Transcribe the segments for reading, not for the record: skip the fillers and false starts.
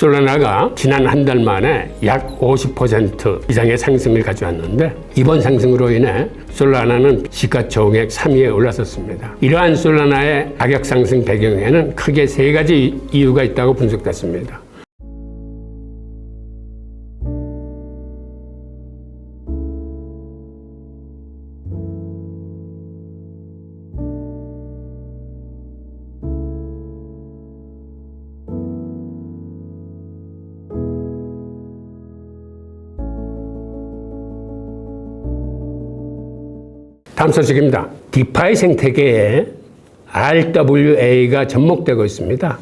솔라나가 지난 한 달 만에 약 50% 이상의 상승을 가져왔는데 이번 상승으로 인해 솔라나는 시가총액 3위에 올라섰습니다. 이러한 솔라나의 가격 상승 배경에는 크게 3가지 이유가 있다고 분석됐습니다. 다음 소식입니다. 디파이 생태계에 RWA가 접목되고 있습니다.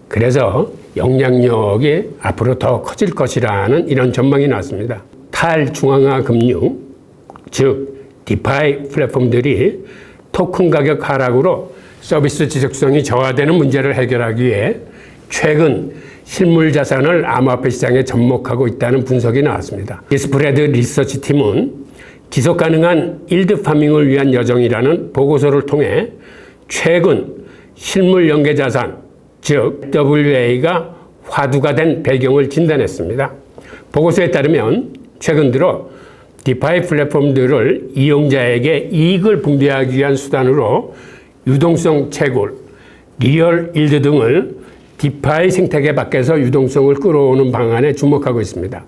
그래서 영향력이 앞으로 더 커질 것이라는 이런 전망이 나왔습니다. 탈중앙화 금융, 즉 디파이 플랫폼들이 토큰 가격 하락으로 서비스 지속성이 저하되는 문제를 해결하기 위해 최근 실물 자산을 암호화폐 시장에 접목하고 있다는 분석이 나왔습니다. 디스프레드 리서치 팀은 지속 가능한 일드 파밍을 위한 여정이라는 보고서를 통해 최근 실물 연계 자산, 즉 WA가 화두가 된 배경을 진단했습니다. 보고서에 따르면 최근 들어 디파이 플랫폼들을 이용자에게 이익을 분배하기 위한 수단으로 유동성 채굴, 리얼 일드 등을 디파이 생태계 밖에서 유동성을 끌어오는 방안에 주목하고 있습니다.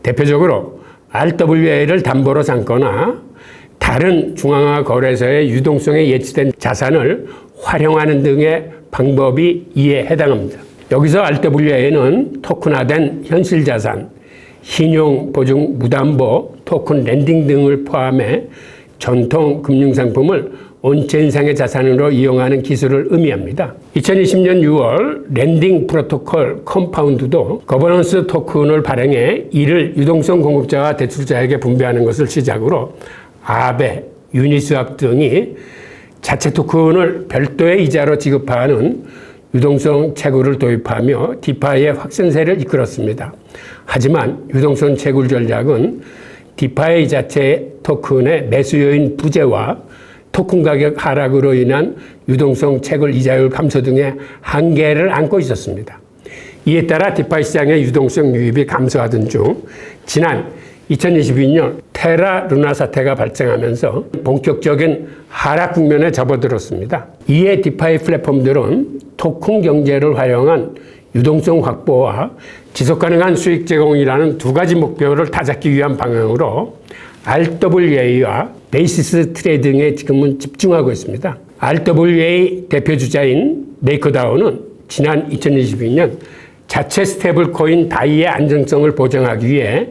대표적으로 RWA를 담보로 삼거나 다른 중앙화 거래소의 유동성에 예치된 자산을 활용하는 등의 방법이 이에 해당합니다. 여기서 RWA는 토큰화된 현실 자산, 신용 보증 무담보, 토큰 랜딩 등을 포함해 전통 금융상품을 온체인상의 자산으로 이용하는 기술을 의미합니다. 2020년 6월 랜딩 프로토콜 컴파운드도 거버넌스 토큰을 발행해 이를 유동성 공급자와 대출자에게 분배하는 것을 시작으로 아베, 유니스왑 등이 자체 토큰을 별도의 이자로 지급하는 유동성 채굴을 도입하며 디파이의 확산세를 이끌었습니다. 하지만 유동성 채굴 전략은 디파이 자체 토큰의 매수 요인 부재와 토큰 가격 하락으로 인한 유동성 채굴 이자율 감소 등의 한계를 안고 있었습니다. 이에 따라 디파이 시장의 유동성 유입이 감소하던 중 지난 2022년 테라 루나 사태가 발생하면서 본격적인 하락 국면에 접어들었습니다. 이에 디파이 플랫폼들은 토큰 경제를 활용한 유동성 확보와 지속가능한 수익 제공이라는 두 가지 목표를 다잡기 위한 방향으로 RWA와 베이시스 트레이딩에 지금은 집중하고 있습니다. RWA 대표주자인 메이커다오는 지난 2022년 자체 스테이블 코인 다이의 안정성을 보장하기 위해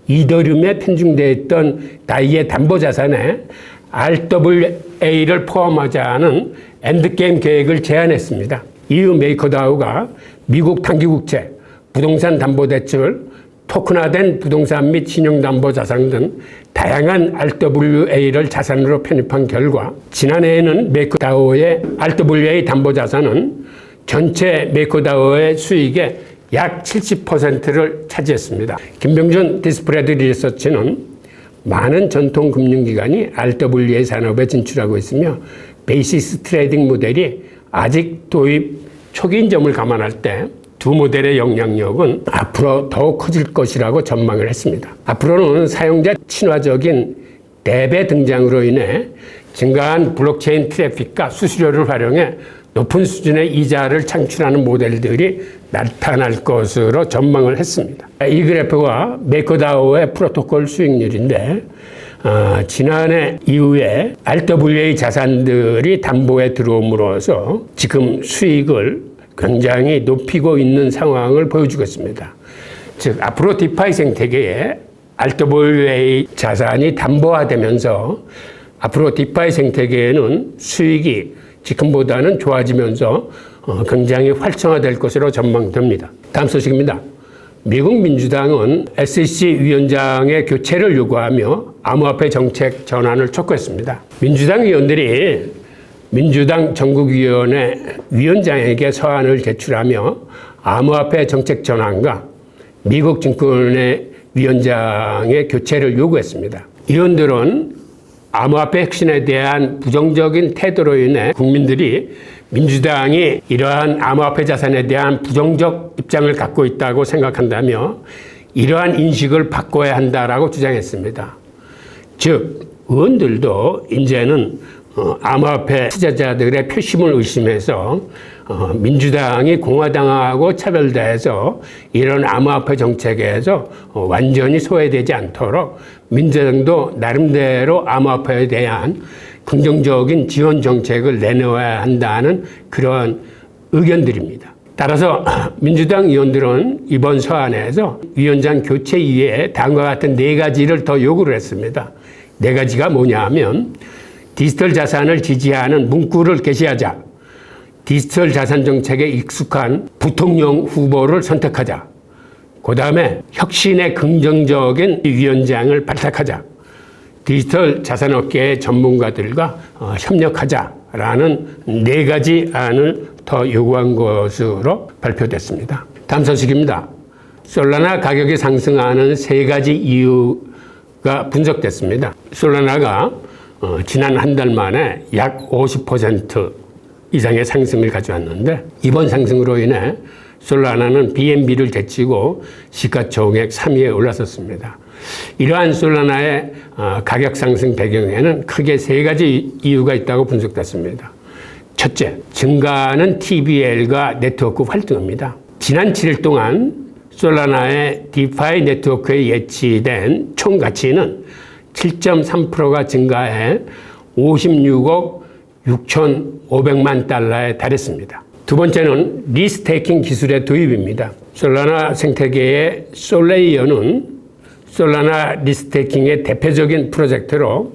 이더리움에 편중되어 있던 다이의 담보자산에 RWA를 포함하자는 엔드게임 계획을 제안했습니다. 이후 메이커다오가 미국 단기국채, 부동산 담보대출, 토큰화된 부동산 및 신용담보자산 등 다양한 RWA를 자산으로 편입한 결과 지난해에는 메이커다오의 RWA 담보자산은 전체 메이커다오의 수익의 약 70%를 차지했습니다. 김병준 디스프레드 리서치는 많은 전통 금융기관이 RWA 산업에 진출하고 있으며 베이시스 트레이딩 모델이 아직 도입 초기인 점을 감안할 때 두 모델의 영향력은 앞으로 더욱 커질 것이라고 전망을 했습니다. 앞으로는 사용자 친화적인 랩의 등장으로 인해 증가한 블록체인 트래픽과 수수료를 활용해 높은 수준의 이자를 창출하는 모델들이 나타날 것으로 전망을 했습니다. 이 그래프가 메이커다오의 프로토콜 수익률인데 지난해 이후에 RWA 자산들이 담보에 들어옴으로써 지금 수익을 굉장히 높이고 있는 상황을 보여주고 있습니다. 즉 앞으로 디파이 생태계에 RWA 자산이 담보화되면서 앞으로 디파이 생태계에는 수익이 지금보다는 좋아지면서 굉장히 활성화될 것으로 전망됩니다. 다음 소식입니다. 미국 민주당은 SEC 위원장의 교체를 요구하며 암호화폐 정책 전환을 촉구했습니다. 민주당 의원들이 민주당 전국위원회 위원장에게 서한을 제출하며 암호화폐 정책 전환과 미국 증권의 위원장의 교체를 요구했습니다. 의원들은 암호화폐 혁신에 대한 부정적인 태도로 인해 국민들이 민주당이 이러한 암호화폐 자산에 대한 부정적 입장을 갖고 있다고 생각한다며 이러한 인식을 바꿔야 한다라고 주장했습니다. 즉, 의원들도 이제는 암호화폐 투자자들의 표심을 의심해서 민주당이 공화당하고 차별돼서 이런 암호화폐 정책에서 완전히 소외되지 않도록 민주당도 나름대로 암호화폐에 대한 긍정적인 지원 정책을 내놓아야 한다는 그런 의견들입니다. 따라서 민주당 의원들은 이번 서한에서 위원장 교체 이외에 다음과 같은 4가지를 더 요구를 했습니다. 4가지가 뭐냐 하면 디지털 자산을 지지하는 문구를 게시하자. 디지털 자산 정책에 익숙한 부통령 후보를 선택하자. 그 다음에 혁신의 긍정적인 위원장을 발탁하자. 디지털 자산업계의 전문가들과 협력하자라는 4가지 안을 더 요구한 것으로 발표됐습니다. 다음 소식입니다. 솔라나 가격이 상승하는 3가지 이유가 분석됐습니다. 솔라나가 지난 한 달 만에 약 50% 이상의 상승을 가져왔는데 이번 상승으로 인해 솔라나는 BNB를 제치고 시가총액 3위에 올라섰습니다. 이러한 솔라나의 가격 상승 배경에는 크게 3가지 이유가 있다고 분석됐습니다. 첫째, 증가하는 TVL과 네트워크 활동입니다. 지난 7일 동안 솔라나의 디파이 네트워크에 예치된 총 가치는 7.3%가 증가해 56억 6,500만 달러에 달했습니다. 두 번째는 리스테이킹 기술의 도입입니다. 솔라나 생태계의 솔레이어는 솔라나 리스테이킹의 대표적인 프로젝트로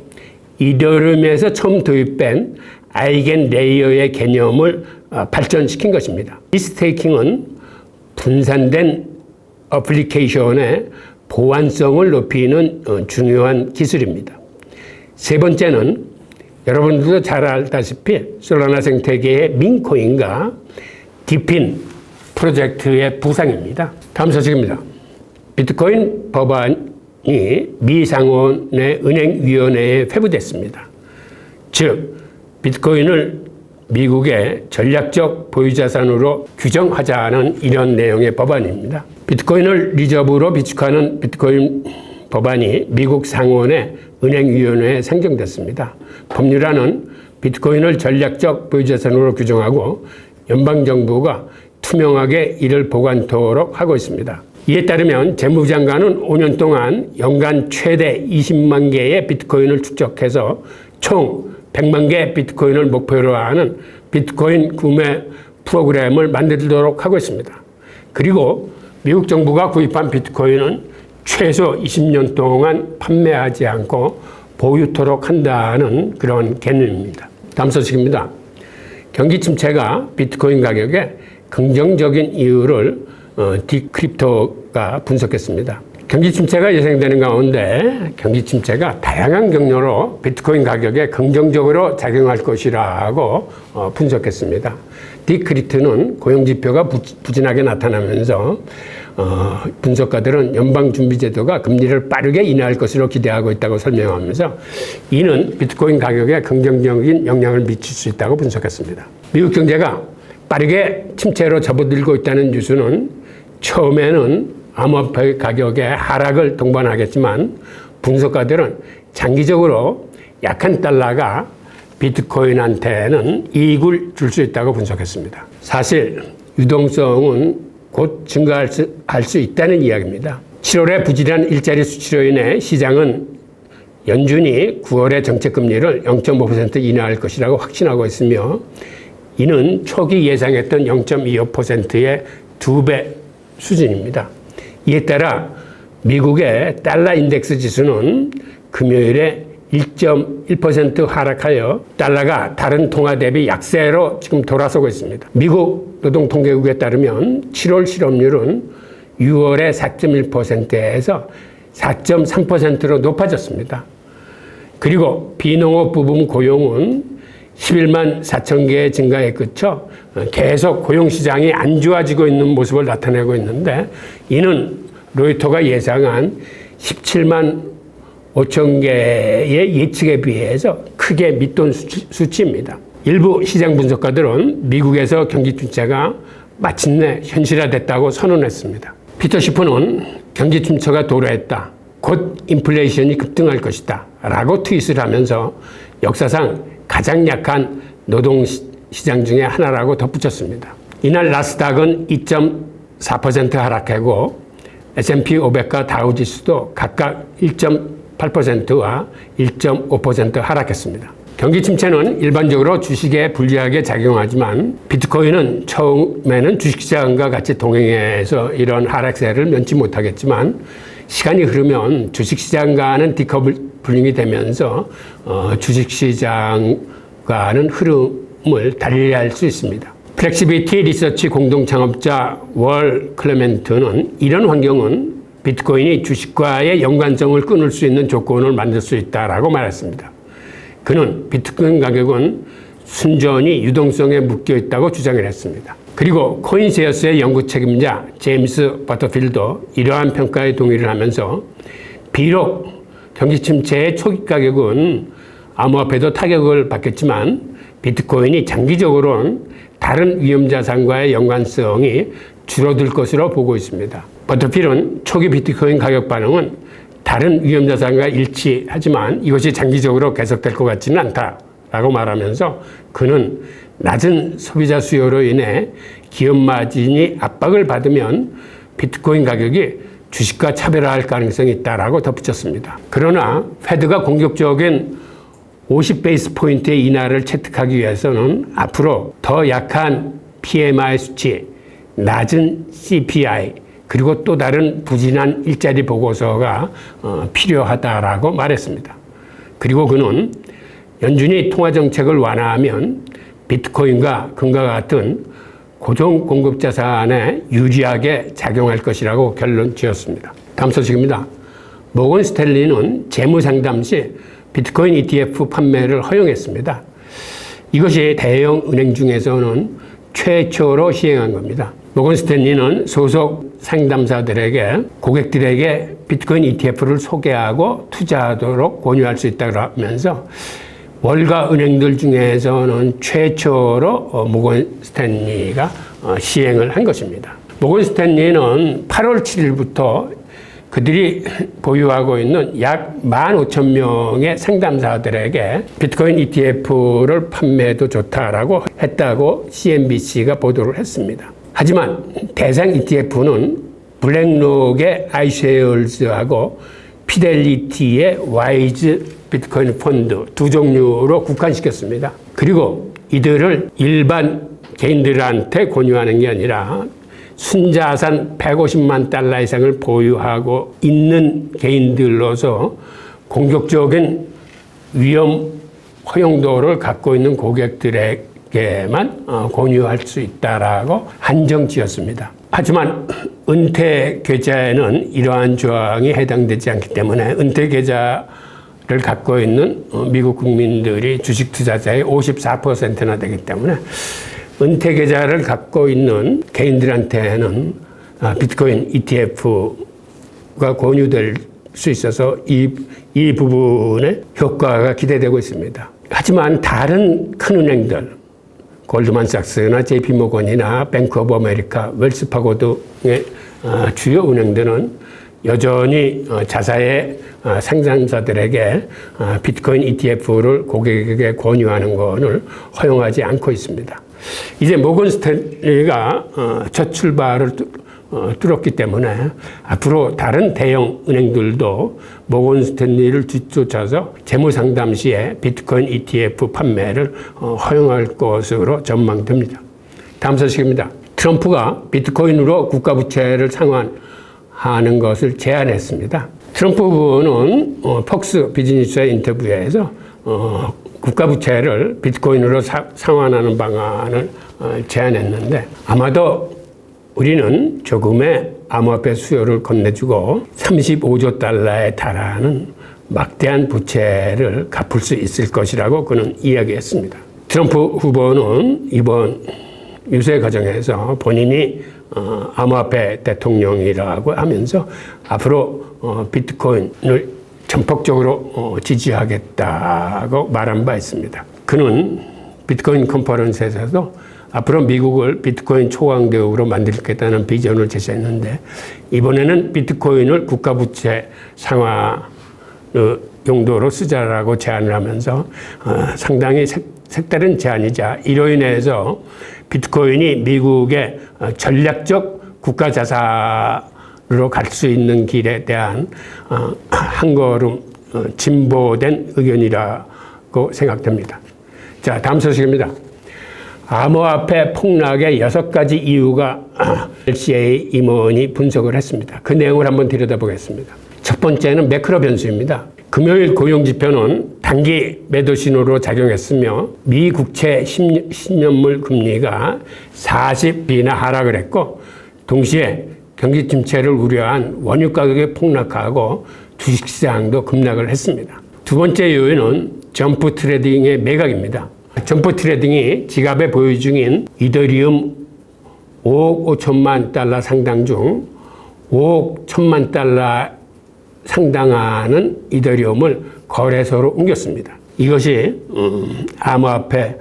이더리움에서 처음 도입된 아이겐 레이어의 개념을 발전시킨 것입니다. 리스테이킹은 분산된 어플리케이션의 보안성을 높이는 중요한 기술입니다. 세 번째는 여러분들도 잘 알다시피 솔라나 생태계의 민코인과 디핀 프로젝트의 부상입니다. 다음 소식입니다. 비트코인 법안이 미 상원의 은행위원회에 회부됐습니다. 즉, 비트코인을 미국의 전략적 보유자산으로 규정하자는 이런 내용의 법안입니다. 비트코인을 리저브로 비축하는 비트코인 법안이 미국 상원의 은행위원회에 상정됐습니다. 법률안은 비트코인을 전략적 보유자산으로 규정하고 연방정부가 투명하게 이를 보관토록 하고 있습니다. 이에 따르면 재무부 장관은 5년 동안 연간 최대 20만 개의 비트코인을 축적해서 총 100만 개 비트코인을 목표로 하는 비트코인 구매 프로그램을 만들도록 하고 있습니다. 그리고 미국 정부가 구입한 비트코인은 최소 20년 동안 판매하지 않고 보유토록 한다는 그런 개념입니다. 다음 소식입니다. 경기 침체가 비트코인 가격에 긍정적인 이유를 디크립토가 분석했습니다. 경기 침체가 예상되는 가운데 경기 침체가 다양한 경로로 비트코인 가격에 긍정적으로 작용할 것이라고 분석했습니다. 디크립토는 고용지표가 부진하게 나타나면서 분석가들은 연방준비제도가 금리를 빠르게 인하할 것으로 기대하고 있다고 설명하면서 이는 비트코인 가격에 긍정적인 영향을 미칠 수 있다고 분석했습니다. 미국 경제가 빠르게 침체로 접어들고 있다는 뉴스는 처음에는 암호화폐 가격의 하락을 동반하겠지만 분석가들은 장기적으로 약한 달러가 비트코인한테는 이익을 줄 수 있다고 분석했습니다. 사실 유동성은 곧 증가할 수 있다는 이야기입니다. 7월에 부진한 일자리 수치로 인해 시장은 연준이 9월에 정책금리를 0.5% 인하할 것이라고 확신하고 있으며 이는 초기 예상했던 0.25%의 2배 수준입니다. 이에 따라 미국의 달러 인덱스 지수는 금요일에 1.1% 하락하여 달러가 다른 통화 대비 약세로 지금 돌아서고 있습니다. 미국 노동통계국에 따르면 7월 실업률은 6월에 4.1%에서 4.3%로 높아졌습니다. 그리고 비농업 부분 고용은 11만 4천 개의 증가에 그쳐 계속 고용시장이 안 좋아지고 있는 모습을 나타내고 있는데 이는 로이터가 예상한 17만 5천 개의 예측에 비해서 크게 밑돈 수치입니다. 일부 시장 분석가들은 미국에서 경기 침체가 마침내 현실화됐다고 선언했습니다. 피터 시프는 경기 침체가 도래했다. 곧 인플레이션이 급등할 것이다. 라고 트윗을 하면서 역사상 가장 약한 노동시장 중에 하나라고 덧붙였습니다. 이날 나스닥은 2.4% 하락하고 S&P 500과 다우지수도 각각 1.8%와 1.5% 하락했습니다. 경기 침체는 일반적으로 주식에 불리하게 작용하지만 비트코인은 처음에는 주식시장과 같이 동행해서 이런 하락세를 면치 못하겠지만 시간이 흐르면 주식시장과는 디커플링이 되면서 주식시장과는 흐름을 달리할 수 있습니다. 플렉시비티 리서치 공동 창업자 월 클레멘트는 이런 환경은 비트코인이 주식과의 연관성을 끊을 수 있는 조건을 만들 수 있다라고 말했습니다. 그는 비트코인 가격은 순전히 유동성에 묶여 있다고 주장을 했습니다. 그리고 코인세어스의 연구 책임자 제임스 버터필도 이러한 평가에 동의를 하면서 비록 경기 침체의 초기 가격은 암호화폐도 타격을 받겠지만 비트코인이 장기적으로는 다른 위험자산과의 연관성이 줄어들 것으로 보고 있습니다. 버터필은 초기 비트코인 가격 반응은 다른 위험자산과 일치하지만 이것이 장기적으로 계속될 것 같지는 않다라고 말하면서 그는 낮은 소비자 수요로 인해 기업 마진이 압박을 받으면 비트코인 가격이 주식과 차별화할 가능성이 있다라고 덧붙였습니다. 그러나 페드가 공격적인 50베이스 포인트의 인하를 체득하기 위해서는 앞으로 더 약한 PMI 수치, 낮은 CPI, 그리고 또 다른 부진한 일자리 보고서가 필요하다라고 말했습니다. 그리고 그는 연준이 통화정책을 완화하면 비트코인과 금과 같은 고정 공급 자산에 유리하게 작용할 것이라고 결론 지었습니다. 다음 소식입니다. 모건 스탠리는 재무 상담 시 비트코인 ETF 판매를 허용했습니다. 이것이 대형 은행 중에서는 최초로 시행한 겁니다. 모건 스탠리는 소속 상담사들에게 고객들에게 비트코인 ETF를 소개하고 투자하도록 권유할 수 있다고 하면서 월가 은행들 중에서는 최초로 모건 스탠리가 시행을 한 것입니다. 모건 스탠리는 8월 7일부터 그들이 보유하고 있는 약 15,000명의 상담사들에게 비트코인 ETF를 판매해도 좋다라고 했다고 CNBC가 보도를 했습니다. 하지만 대상 ETF는 블랙록의 iShares하고 피델리티의 와이즈 비트코인 펀드 두 종류로 국한시켰습니다. 그리고 이들을 일반 개인들한테 권유하는 게 아니라 순자산 150만 달러 이상을 보유하고 있는 개인들로서 공격적인 위험 허용도를 갖고 있는 고객들에게만 권유할 수 있다라고 한정 지었습니다. 하지만 은퇴 계좌에는 이러한 조항이 해당되지 않기 때문에 은퇴 계좌를 갖고 있는 미국 국민들이 주식 투자자의 54%나 되기 때문에 은퇴 계좌를 갖고 있는 개인들한테는 비트코인 ETF가 권유될 수 있어서 이 부분의 효과가 기대되고 있습니다. 하지만 다른 큰 은행들, 골드만삭스나 JP모건이나 뱅크 오브 아메리카, 웰스파고 등의 주요 은행들은 여전히 자사의 상담사들에게 비트코인 ETF를 고객에게 권유하는 것을 허용하지 않고 있습니다. 이제 모건 스탠리가 첫 출발을 뚫었기 때문에 앞으로 다른 대형 은행들도 모건 스탠리를 뒤쫓아서 재무 상담 시에 비트코인 ETF 판매를 허용할 것으로 전망됩니다. 다음 소식입니다. 트럼프가 비트코인으로 국가부채를 상환하는 것을 제안했습니다. 트럼프 후보는 폭스 비즈니스의 인터뷰에서 국가부채를 비트코인으로 상환하는 방안을 제안했는데 아마도 우리는 조금의 암호화폐 수요를 건네주고 35조 달러에 달하는 막대한 부채를 갚을 수 있을 것이라고 그는 이야기했습니다. 트럼프 후보는 이번 유세 과정에서 본인이 암호화폐 대통령이라고 하면서 앞으로 비트코인을 전폭적으로 지지하겠다고 말한 바 있습니다. 그는 비트코인 컨퍼런스에서도 앞으로 미국을 비트코인 초강대국으로 만들겠다는 비전을 제시했는데 이번에는 비트코인을 국가부채 상환 용도로 쓰자라고 제안을 하면서 상당히 색다른 제안이자 이로 인해서 비트코인이 미국의 전략적 국가자산으로 갈 수 있는 길에 대한 한 걸음 진보된 의견이라고 생각됩니다. 자, 다음 소식입니다. 암호화폐 폭락의 6가지 이유가 LCA 임원이 분석을 했습니다. 그 내용을 한번 들여다보겠습니다. 첫 번째는 매크로 변수입니다. 금요일 고용지표는 단기 매도 신호로 작용했으며 미 국채 10년물 금리가 40비나 하락을 했고 동시에 경기 침체를 우려한 원유 가격이 폭락하고 주식시장도 급락을 했습니다. 두 번째 요인은 점프 트레이딩의 매각입니다. 점프 트레이딩이 지갑에 보유 중인 이더리움 5억 5천만 달러 상당 중 5억 1천만 달러 상당하는 이더리움을 거래소로 옮겼습니다. 이것이 암호화폐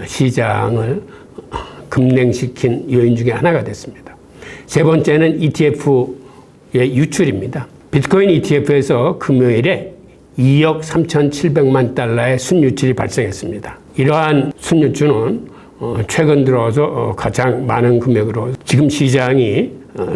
시장을 급냉시킨 요인 중에 하나가 됐습니다. 세 번째는 ETF의 유출입니다. 비트코인 ETF에서 금요일에 2억 3,700만 달러의 순유출이 발생했습니다. 이러한 순유출은 최근 들어서 가장 많은 금액으로 지금 시장이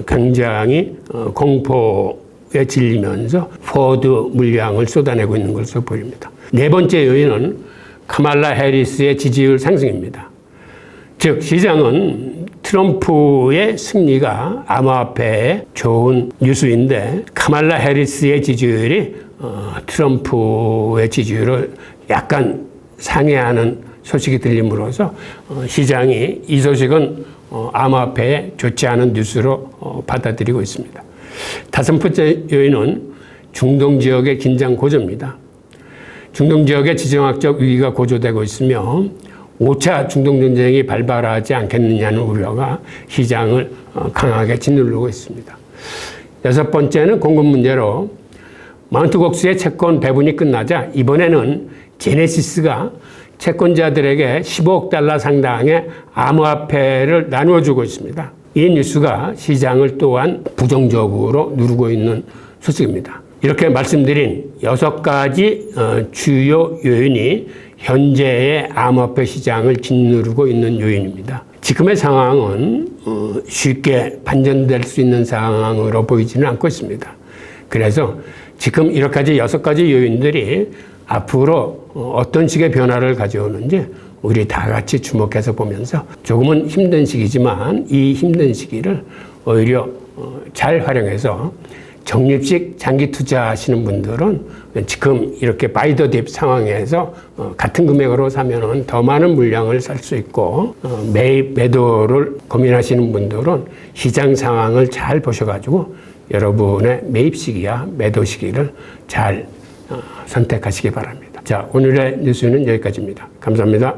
굉장히 공포에 질리면서 포워드 물량을 쏟아내고 있는 것으로 보입니다. 네 번째 요인은 카말라 해리스의 지지율 상승입니다. 즉 시장은 트럼프의 승리가 암호화폐에 좋은 뉴스인데 카말라 해리스의 지지율이 트럼프의 지지율을 약간 상회하는 소식이 들림으로써 시장이 이 소식은 암호화폐에 좋지 않은 뉴스로 받아들이고 있습니다. 다섯 번째 요인은 중동 지역의 긴장 고조입니다. 중동 지역의 지정학적 위기가 고조되고 있으며 5차 중동전쟁이 발발하지 않겠느냐는 우려가 시장을 강하게 짓누르고 있습니다. 여섯 번째는 공급 문제로 마운트 곡스의 채권 배분이 끝나자 이번에는 제네시스가 채권자들에게 15억 달러 상당의 암호화폐를 나누어주고 있습니다. 이 뉴스가 시장을 또한 부정적으로 누르고 있는 소식입니다. 이렇게 말씀드린 6가지 주요 요인이 현재의 암호화폐 시장을 짓누르고 있는 요인입니다. 지금의 상황은 쉽게 반전될 수 있는 상황으로 보이지는 않고 있습니다. 그래서 지금 이렇게 6가지 요인들이 앞으로 어떤 식의 변화를 가져오는지 우리 다 같이 주목해서 보면서 조금은 힘든 시기지만 이 힘든 시기를 오히려 잘 활용해서 적립식 장기 투자하시는 분들은 지금 이렇게 바이 더 딥 상황에서 같은 금액으로 사면은 더 많은 물량을 살 수 있고 매입 매도를 고민하시는 분들은 시장 상황을 잘 보셔가지고 여러분의 매입 시기와 매도 시기를 잘 선택하시기 바랍니다. 자, 오늘의 뉴스는 여기까지입니다. 감사합니다.